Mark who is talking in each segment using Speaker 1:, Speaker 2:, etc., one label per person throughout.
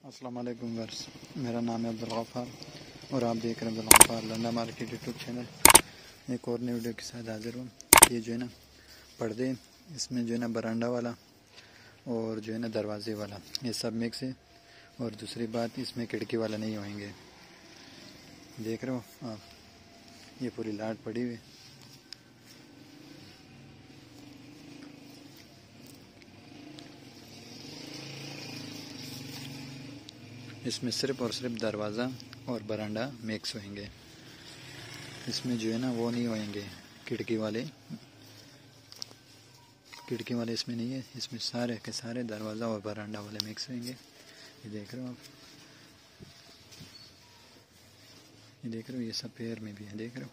Speaker 1: अस्सलाम वालेकुम वर्स, मेरा नाम है अब्दुल गफ़ार और आप देख रहे हैं Abdul Gaffar Landa market YouTube channel. एक और नई वीडियो के साथ हाजिर हूँ। ये जो है ना पर्दे, इसमें जो है ना बरांडा वाला और जो है ना दरवाजे वाला, ये सब मिक्स है। और दूसरी बात, इसमें खिड़की वाला नहीं होंगे। देख रहे हो आप, ये पूरी लाट पड़ी हुई। इसमें सिर्फ़ और सिर्फ दरवाज़ा और बरांडा मिक्स होंगे। इसमें जो है ना वो नहीं होंगे खिड़की वाले इसमें नहीं है। इसमें सारे के सारे दरवाज़ा और बरांडा वाले मिक्स होंगे। ये देख रहे हो आप, ये देख रहे हो, ये सब पेड़ में भी है, देख रहे हो।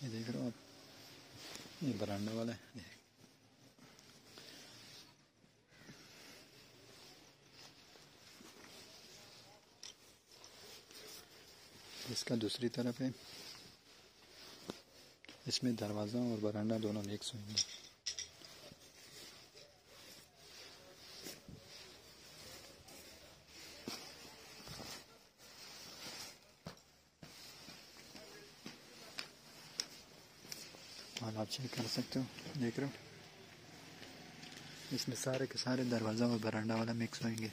Speaker 1: ये देख रहे हो आप, ये बरांडा वाला है। इसका दूसरी तरफ है, इसमें दरवाज़ा और बरांडा दोनों मिक्स होंगे। और आप चेक कर सकते हो, देख रहे हो, इसमें सारे के सारे दरवाज़ा और बरांडा वाला मिक्स होंगे।